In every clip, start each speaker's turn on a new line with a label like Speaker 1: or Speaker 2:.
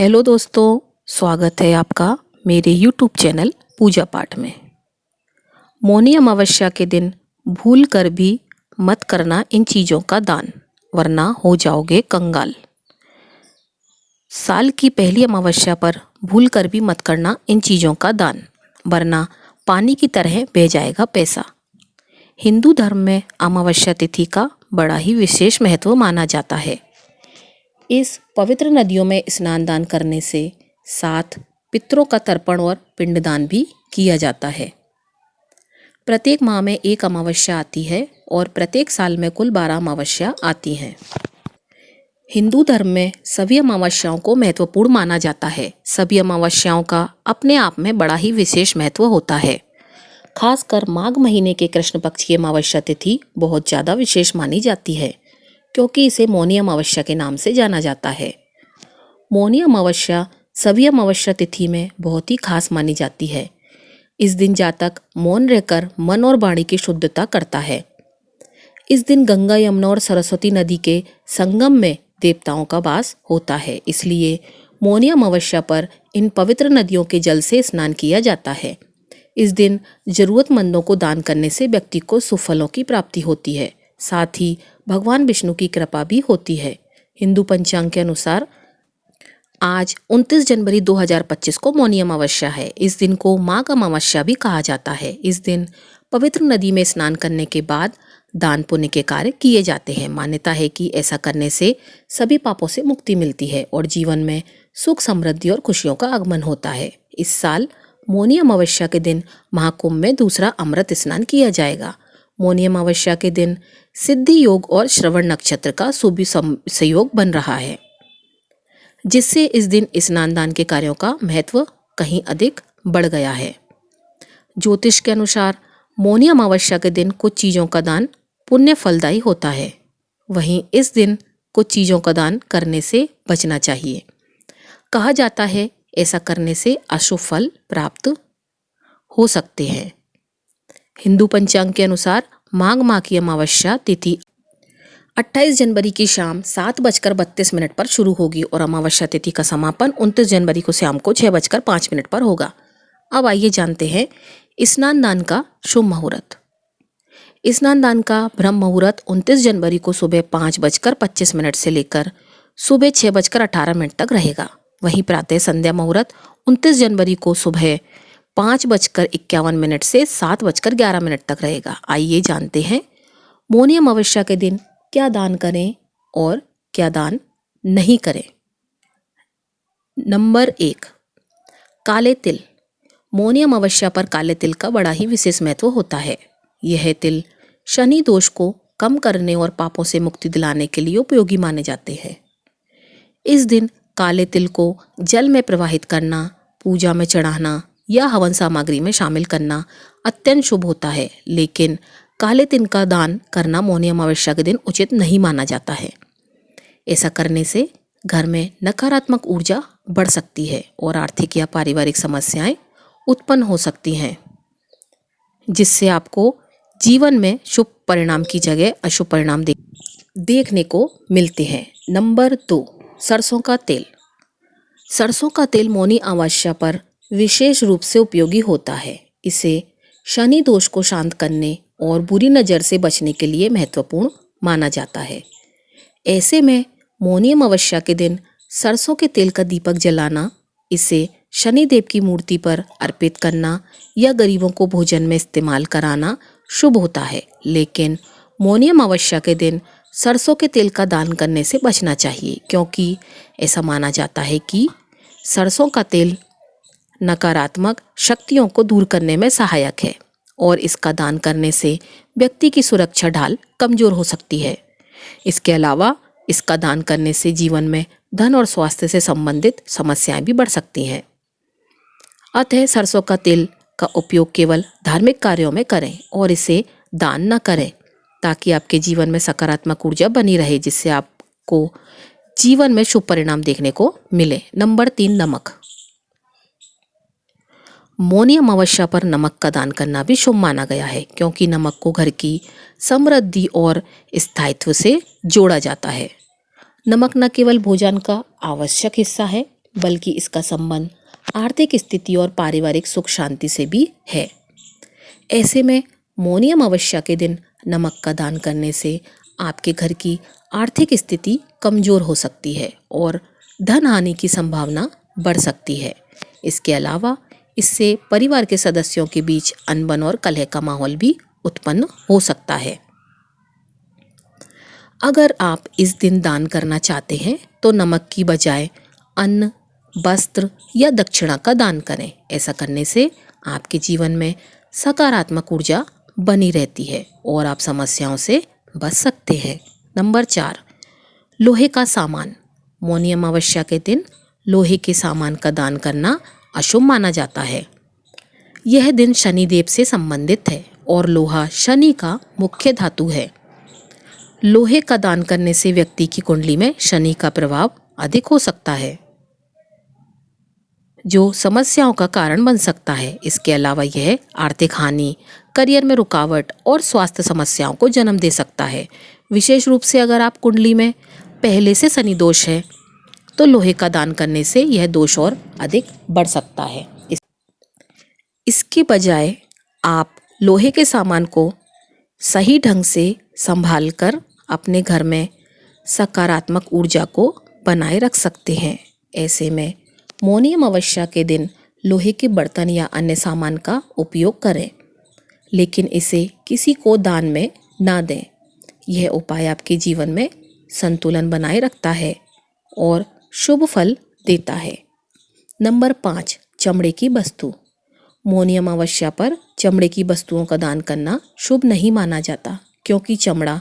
Speaker 1: Hello दोस्तों, स्वागत है आपका मेरे यूट्यूब चैनल पूजा पाठ में। मौनी अमावस्या के दिन भूल कर भी मत करना इन चीज़ों का दान, वरना हो जाओगे कंगाल। साल की पहली अमावस्या पर भूल कर भी मत करना इन चीज़ों का दान, वरना पानी की तरह बह जाएगा पैसा। हिंदू धर्म में अमावस्या तिथि का बड़ा ही विशेष महत्व माना जाता है। इस पवित्र नदियों में स्नान दान करने से साथ पितरों का तर्पण और पिंडदान भी किया जाता है। प्रत्येक माह में एक अमावस्या आती है और प्रत्येक साल में कुल 12 अमावस्या आती हैं। हिंदू धर्म में सभी अमावस्याओं को महत्वपूर्ण माना जाता है। सभी अमावस्याओं का अपने आप में बड़ा ही विशेष महत्व होता है। खासकर माघ महीने के कृष्ण पक्ष की अमावस्या तिथि बहुत ज़्यादा विशेष मानी जाती है, क्योंकि इसे मौनी अमावस्या के नाम से जाना जाता है। मौनी अमावस्या सभी अमावस्या तिथि में बहुत ही खास मानी जाती है। इस दिन जातक मौन रहकर मन और वाणी की शुद्धता करता है। इस दिन गंगा, यमुना और सरस्वती नदी के संगम में देवताओं का वास होता है, इसलिए मौनी अमावस्या पर इन पवित्र नदियों के जल से स्नान किया जाता है। इस दिन जरूरतमंदों को दान करने से व्यक्ति को सुफलों की प्राप्ति होती है, साथ ही भगवान विष्णु की कृपा भी होती है। हिंदू पंचांग के अनुसार आज 29 जनवरी 2025 को मौनी अमावस्या है। इस दिन को माघ अमावस्या भी कहा जाता है। इस दिन पवित्र नदी में स्नान करने के बाद दान पुण्य के कार्य किए जाते हैं। मान्यता है कि ऐसा करने से सभी पापों से मुक्ति मिलती है और जीवन में सुख, समृद्धि और खुशियों का आगमन होता है। इस साल मौनी अमावस्या के दिन महाकुंभ में दूसरा अमृत स्नान किया जाएगा। मौनी अमावस्या के दिन सिद्धि योग और श्रवण नक्षत्र का शुभ संयोग बन रहा है, जिससे इस दिन स्नान दान के कार्यों का महत्व कहीं अधिक बढ़ गया है। ज्योतिष के अनुसार मौनी अमावस्या के दिन कुछ चीज़ों का दान पुण्य फलदायी होता है, वहीं इस दिन कुछ चीज़ों का दान करने से बचना चाहिए। कहा जाता है ऐसा करने से अशुभ फल प्राप्त हो सकते हैं। हिंदू पंचांग के अनुसार माघ माह की अमावस्या तिथि 28 जनवरी की शाम 7:32 पर शुरू होगी और अमावस्या तिथि का समापन 29 जनवरी को शाम को 6:05 पर होगा। अब आइए जानते हैं स्नान दान का शुभ मुहूर्त। स्नान दान का ब्रह्म मुहूर्त 29 जनवरी को सुबह 5:25 से लेकर सुबह 6:18 तक रहेगा। वहीं प्रातः संध्या मुहूर्त 29 जनवरी को सुबह 5:51 से 7:11 तक रहेगा। आइए जानते हैं मौनी अमावस्या के दिन क्या दान करें और क्या दान नहीं करें। नंबर 1, काले तिल। मौनी अमावस्या पर काले तिल का बड़ा ही विशेष महत्व होता है। यह तिल शनि दोष को कम करने और पापों से मुक्ति दिलाने के लिए उपयोगी माने जाते हैं। इस दिन काले तिल को जल में प्रवाहित करना, पूजा में चढ़ाना या हवन सामग्री में शामिल करना अत्यंत शुभ होता है, लेकिन काले तिल का दान करना मौनी अमावस्या के दिन उचित नहीं माना जाता है। ऐसा करने से घर में नकारात्मक ऊर्जा बढ़ सकती है और आर्थिक या पारिवारिक समस्याएं उत्पन्न हो सकती हैं, जिससे आपको जीवन में शुभ परिणाम की जगह अशुभ परिणाम देखने को मिलते हैं। नंबर 2, सरसों का तेल। सरसों का तेल मौनी अमावस्या पर विशेष रूप से उपयोगी होता है। इसे शनि दोष को शांत करने और बुरी नज़र से बचने के लिए महत्वपूर्ण माना जाता है। ऐसे में मौनी अमावस्या के दिन सरसों के तेल का दीपक जलाना, इसे शनि देव की मूर्ति पर अर्पित करना या गरीबों को भोजन में इस्तेमाल कराना शुभ होता है, लेकिन मौनी अमावस्या के दिन सरसों के तेल का दान करने से बचना चाहिए, क्योंकि ऐसा माना जाता है कि सरसों का तेल नकारात्मक शक्तियों को दूर करने में सहायक है और इसका दान करने से व्यक्ति की सुरक्षा ढाल कमजोर हो सकती है। इसके अलावा इसका दान करने से जीवन में धन और स्वास्थ्य से संबंधित समस्याएं भी बढ़ सकती हैं। अतः सरसों का तेल का उपयोग केवल धार्मिक कार्यों में करें और इसे दान न करें, ताकि आपके जीवन में सकारात्मक ऊर्जा बनी रहे, जिससे आपको जीवन में शुभ परिणाम देखने को मिले। नंबर 3, नमक। मौनी अमावस्या पर नमक का दान करना भी शुभ माना गया है, क्योंकि नमक को घर की समृद्धि और स्थायित्व से जोड़ा जाता है। नमक न केवल भोजन का आवश्यक हिस्सा है, बल्कि इसका संबंध आर्थिक स्थिति और पारिवारिक सुख शांति से भी है। ऐसे में मौनी अमावस्या के दिन नमक का दान करने से आपके घर की आर्थिक स्थिति कमजोर हो सकती है और धन हानि की संभावना बढ़ सकती है। इसके अलावा इससे परिवार के सदस्यों के बीच अनबन और कलह का माहौल भी उत्पन्न हो सकता है। अगर आप इस दिन दान करना चाहते हैं तो नमक की बजाय अन्न, वस्त्र या दक्षिणा का दान करें। ऐसा करने से आपके जीवन में सकारात्मक ऊर्जा बनी रहती है और आप समस्याओं से बच सकते हैं। नंबर 4, लोहे का सामान। मौनी अमावस्या के दिन लोहे के सामान का दान करना अशुभ माना जाता है। यह दिन शनिदेव से संबंधित है और लोहा शनि का मुख्य धातु है। लोहे का दान करने से व्यक्ति की कुंडली में शनि का प्रभाव अधिक हो सकता है, जो समस्याओं का कारण बन सकता है। इसके अलावा यह आर्थिक हानि, करियर में रुकावट और स्वास्थ्य समस्याओं को जन्म दे सकता है। विशेष रूप से अगर आप कुंडली में पहले से शनि दोष है तो लोहे का दान करने से यह दोष और अधिक बढ़ सकता है। इसके बजाय आप लोहे के सामान को सही ढंग से संभाल कर अपने घर में सकारात्मक ऊर्जा को बनाए रख सकते हैं। ऐसे में मौनी अमावस्या के दिन लोहे के बर्तन या अन्य सामान का उपयोग करें, लेकिन इसे किसी को दान में ना दें। यह उपाय आपके जीवन में संतुलन बनाए रखता है और शुभ फल देता है। नंबर 5, चमड़े की वस्तु। मौनी अमावस्या पर चमड़े की वस्तुओं का दान करना शुभ नहीं माना जाता, क्योंकि चमड़ा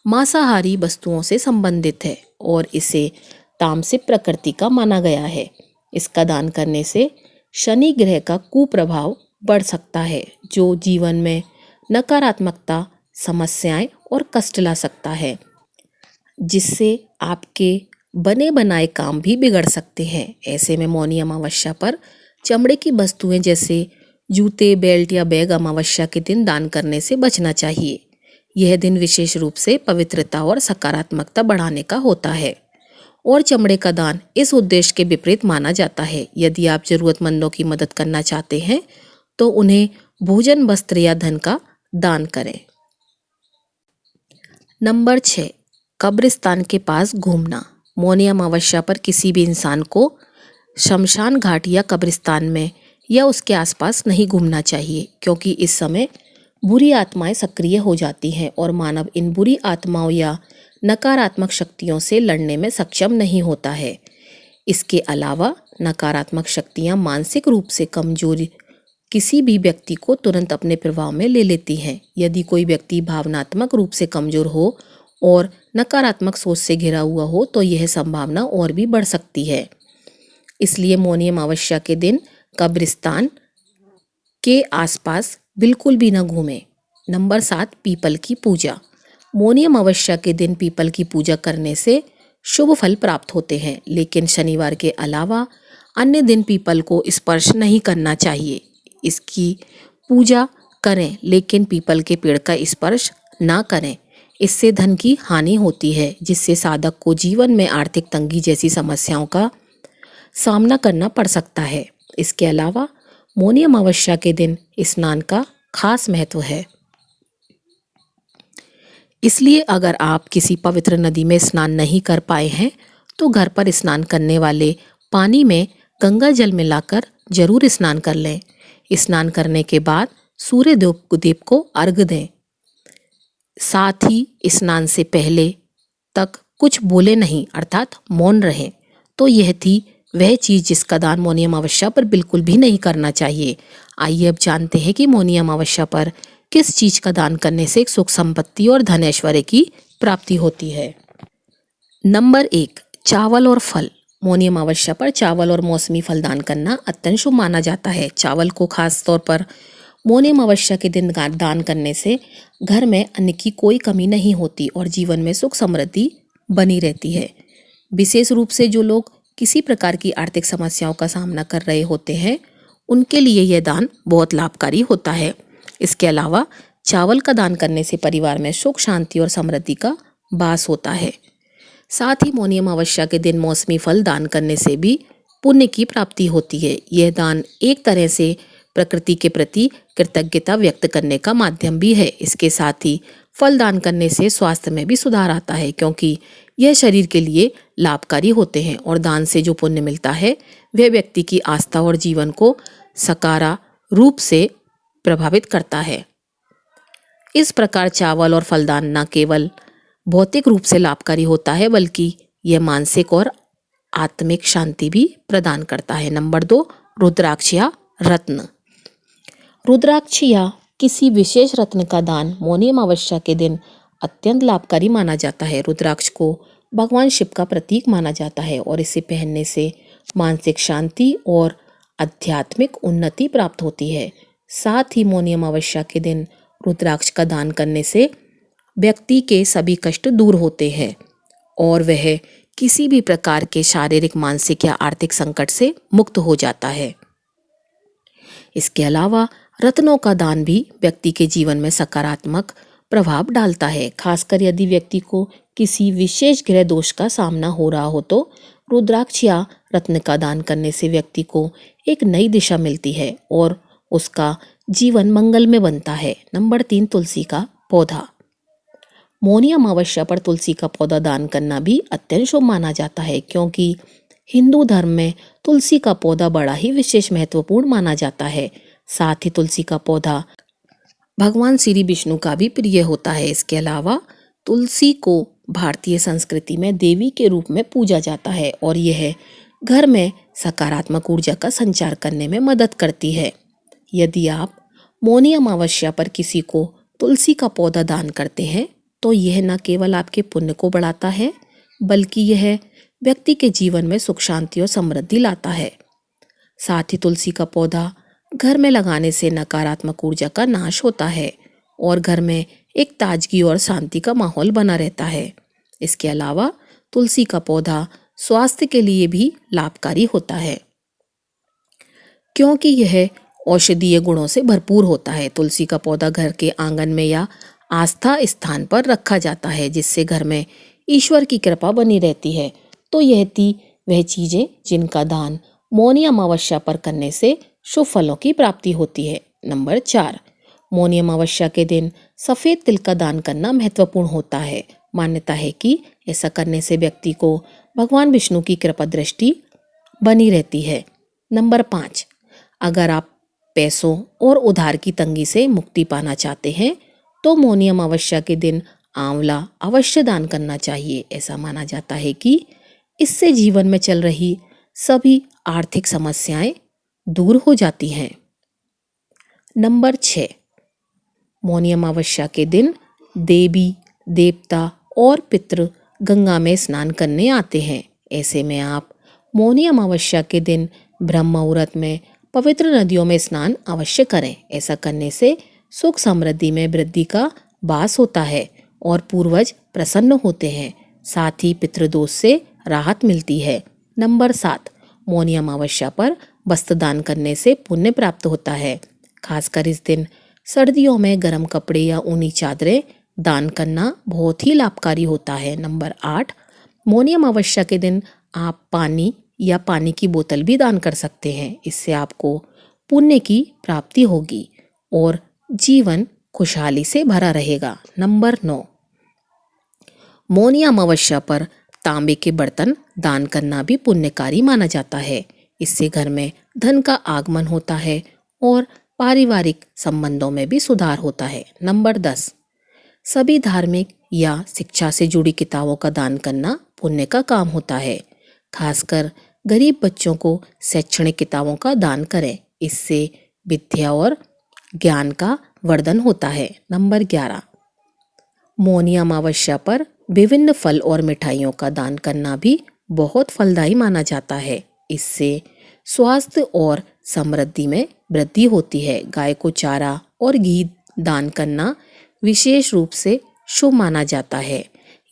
Speaker 1: मांसाहारी वस्तुओं से संबंधित है और इसे तामसिक प्रकृति का माना गया है। इसका दान करने से शनि ग्रह का कुप्रभाव बढ़ सकता है, जो जीवन में नकारात्मकता, समस्याएं और कष्ट ला सकता है, जिससे आपके बने बनाए काम भी बिगड़ सकते हैं। ऐसे में मौनी अमावस्या पर चमड़े की वस्तुएं जैसे जूते, बेल्ट या बैग अमावस्या के दिन दान करने से बचना चाहिए। यह दिन विशेष रूप से पवित्रता और सकारात्मकता बढ़ाने का होता है और चमड़े का दान इस उद्देश्य के विपरीत माना जाता है। यदि आप जरूरतमंदों की मदद करना चाहते हैं तो उन्हें भोजन, वस्त्र या धन का दान करें। नंबर 6, कब्रिस्तान के पास घूमना। मौनी अमावस्या पर किसी भी इंसान को शमशान घाट या कब्रिस्तान में या उसके आसपास नहीं घूमना चाहिए, क्योंकि इस समय बुरी आत्माएं सक्रिय हो जाती हैं और मानव इन बुरी आत्माओं या नकारात्मक शक्तियों से लड़ने में सक्षम नहीं होता है। इसके अलावा नकारात्मक शक्तियां मानसिक रूप से कमजोर किसी भी व्यक्ति को तुरंत अपने प्रभाव में ले लेती हैं। यदि कोई व्यक्ति भावनात्मक रूप से कमजोर हो और नकारात्मक सोच से घिरा हुआ हो तो यह संभावना और भी बढ़ सकती है। इसलिए मौनी अमावस्या के दिन कब्रिस्तान के आसपास बिल्कुल भी न घूमें। नंबर 7, पीपल की पूजा। मौनी अमावस्या के दिन पीपल की पूजा करने से शुभ फल प्राप्त होते हैं, लेकिन शनिवार के अलावा अन्य दिन पीपल को स्पर्श नहीं करना चाहिए। इसकी पूजा करें, लेकिन पीपल के पेड़ का स्पर्श ना करें। इससे धन की हानि होती है, जिससे साधक को जीवन में आर्थिक तंगी जैसी समस्याओं का सामना करना पड़ सकता है। इसके अलावा मौनी अमावस्या के दिन स्नान का खास महत्व है। इसलिए अगर आप किसी पवित्र नदी में स्नान नहीं कर पाए हैं तो घर पर स्नान करने वाले पानी में गंगा जल मिलाकर जरूर स्नान कर लें। स्नान करने के बाद सूर्य देव को अर्घ्य दें। साथ ही स्नान से पहले तक कुछ बोले नहीं, अर्थात मौन रहें। तो यह थी वह चीज़ जिसका दान मौनी अमावस्या पर बिल्कुल भी नहीं करना चाहिए। आइए अब जानते हैं कि मौनी अमावस्या पर किस चीज़ का दान करने से सुख संपत्ति और धन ऐश्वर्य की प्राप्ति होती है। नंबर 1, चावल और फल। मौनी अमावस्या पर चावल और मौसमी फल दान करना अत्यंत शुभ माना जाता है। चावल को खास तौर पर मौनी अमावस्या के दिन दान करने से घर में अन्न की कोई कमी नहीं होती और जीवन में सुख समृद्धि बनी रहती है। विशेष रूप से जो लोग किसी प्रकार की आर्थिक समस्याओं का सामना कर रहे होते हैं उनके लिए यह दान बहुत लाभकारी होता है। इसके अलावा चावल का दान करने से परिवार में सुख, शांति और समृद्धि का वास होता है। साथ ही मौनी अमावस्या के दिन मौसमी फल दान करने से भी पुण्य की प्राप्ति होती है। यह दान एक तरह से प्रकृति के प्रति कृतज्ञता व्यक्त करने का माध्यम भी है। इसके साथ ही फल दान करने से स्वास्थ्य में भी सुधार आता है, क्योंकि यह शरीर के लिए लाभकारी होते हैं और दान से जो पुण्य मिलता है वह व्यक्ति की आस्था और जीवन को सकारात्मक रूप से प्रभावित करता है। इस प्रकार चावल और फलदान न केवल भौतिक रूप से लाभकारी होता है, बल्कि यह मानसिक और आत्मिक शांति भी प्रदान करता है। नंबर 2, रुद्राक्ष या रत्न। रुद्राक्ष या किसी विशेष रत्न का दान मौनी अमावस्या के दिन अत्यंत लाभकारी माना जाता है। रुद्राक्ष को भगवान शिव का प्रतीक माना जाता है और इसे पहनने से मानसिक शांति और आध्यात्मिक उन्नति प्राप्त होती है। साथ ही मौनी अमावस्या के दिन रुद्राक्ष का दान करने से व्यक्ति के सभी कष्ट दूर होते हैं और वह किसी भी प्रकार के शारीरिक, मानसिक या आर्थिक संकट से मुक्त हो जाता है। इसके अलावा रत्नों का दान भी व्यक्ति के जीवन में सकारात्मक प्रभाव डालता है। खासकर यदि व्यक्ति को किसी विशेष ग्रह दोष का सामना हो रहा हो तो रुद्राक्ष या रत्न का दान करने से व्यक्ति को एक नई दिशा मिलती है और उसका जीवन मंगल में बनता है। नंबर 3, तुलसी का पौधा। मौनी अमावस्या पर तुलसी का पौधा दान करना भी अत्यंत शुभ माना जाता है, क्योंकि हिंदू धर्म में तुलसी का पौधा बड़ा ही विशेष महत्वपूर्ण माना जाता है। साथ ही तुलसी का पौधा भगवान श्री विष्णु का भी प्रिय होता है। इसके अलावा तुलसी को भारतीय संस्कृति में देवी के रूप में पूजा जाता है और यह घर में सकारात्मक ऊर्जा का संचार करने में मदद करती है। यदि आप मौनी अमावस्या पर किसी को तुलसी का पौधा दान करते हैं तो यह न केवल आपके पुण्य को बढ़ाता है, बल्कि यह व्यक्ति के जीवन में सुख, शांति और समृद्धि लाता है। साथ ही तुलसी का पौधा घर में लगाने से नकारात्मक ऊर्जा का नाश होता है और घर में एक ताजगी और शांति का माहौल बना रहता है। इसके अलावा तुलसी का पौधा स्वास्थ्य के लिए भी लाभकारी होता है, क्योंकि यह औषधीय गुणों से भरपूर होता है। तुलसी का पौधा घर के आंगन में या आस्था स्थान पर रखा जाता है, जिससे घर में ईश्वर की कृपा बनी रहती है। तो यह थी वह चीजें जिनका दान मौनी अमावस्या पर करने से शुभ फलों की प्राप्ति होती है। नंबर 4, मौनी अमावस्या के दिन सफेद तिल का दान करना महत्वपूर्ण होता है। मान्यता है कि ऐसा करने से व्यक्ति को भगवान विष्णु की कृपा दृष्टि बनी रहती है। नंबर 5, अगर आप पैसों और उधार की तंगी से मुक्ति पाना चाहते हैं तो मौनी अमावस्या के दिन आंवला अवश्य दान करना चाहिए। ऐसा माना जाता है कि इससे जीवन में चल रही सभी आर्थिक समस्याएं दूर हो जाती हैं। नंबर 6, मौनी अमावस्या के दिन देवी देवता और पितृ गंगा में स्नान करने आते हैं। ऐसे में आप मौनी अमावस्या के दिन ब्रह्म मुहूर्त में पवित्र नदियों में स्नान अवश्य करें। ऐसा करने से सुख समृद्धि में वृद्धि का वास होता है और पूर्वज प्रसन्न होते हैं। साथ ही पितृदोष से राहत मिलती है। नंबर 7, मौनी अमावस्या पर वस्त्र दान करने से पुण्य प्राप्त होता है। खासकर इस दिन सर्दियों में गर्म कपड़े या ऊनी चादरें दान करना बहुत ही लाभकारी होता है। नंबर 8, मौनी अमावस्या के दिन आप पानी या पानी की बोतल भी दान कर सकते हैं। इससे आपको पुण्य की प्राप्ति होगी और जीवन खुशहाली से भरा रहेगा। नंबर 9, मौनी अमावस्या पर तांबे के बर्तन दान करना भी पुण्यकारी माना जाता है। इससे घर में धन का आगमन होता है और पारिवारिक संबंधों में भी सुधार होता है। नंबर 10, सभी धार्मिक या शिक्षा से जुड़ी किताबों का दान करना पुण्य का काम होता है। खासकर गरीब बच्चों को शैक्षणिक किताबों का दान करें। इससे विद्या और ज्ञान का वर्धन होता है। नंबर 11, मौनी अमावस्या पर विभिन्न फल और मिठाइयों का दान करना भी बहुत फलदायी माना जाता है। इससे स्वास्थ्य और समृद्धि में वृद्धि होती है। गाय को चारा और घी दान करना विशेष रूप से शुभ माना जाता है।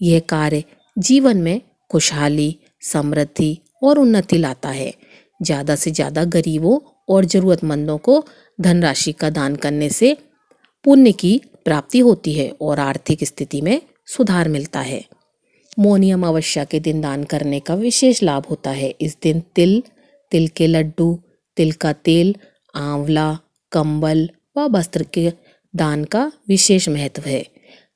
Speaker 1: यह कार्य जीवन में खुशहाली, समृद्धि और उन्नति लाता है। ज़्यादा से ज़्यादा गरीबों और ज़रूरतमंदों को धनराशि का दान करने से पुण्य की प्राप्ति होती है और आर्थिक स्थिति में सुधार मिलता है। मौनी अमावस्या के दिन दान करने का विशेष लाभ होता है। इस दिन तिल, तिल के लड्डू, तिल का तेल, आंवला, कंबल व वस्त्र के दान का विशेष महत्व है।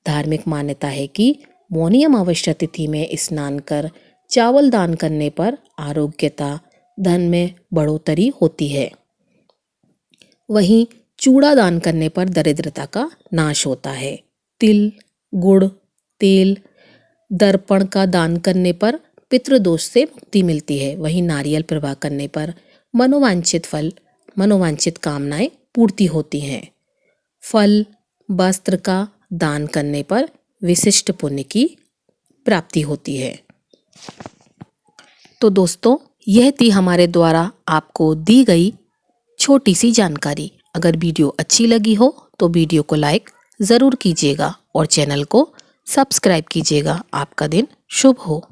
Speaker 1: धार्मिक मान्यता है कि मौनी अमावस्या तिथि में स्नान कर चावल दान करने पर आरोग्यता, धन में बढ़ोतरी होती है। वहीं चूड़ा दान करने पर दरिद्रता का नाश होता है। तिल, गुड़, तेल, दर्पण का दान करने पर पितृदोष से मुक्ति मिलती है। वहीं नारियल प्रवाह करने पर मनोवांछित कामनाएं पूर्ति होती हैं। फल, वस्त्र का दान करने पर विशिष्ट पुण्य की प्राप्ति होती है। तो दोस्तों, यह थी हमारे द्वारा आपको दी गई छोटी सी जानकारी। अगर वीडियो अच्छी लगी हो तो वीडियो को लाइक ज़रूर कीजिएगा और चैनल को सब्सक्राइब कीजिएगा। आपका दिन शुभ हो।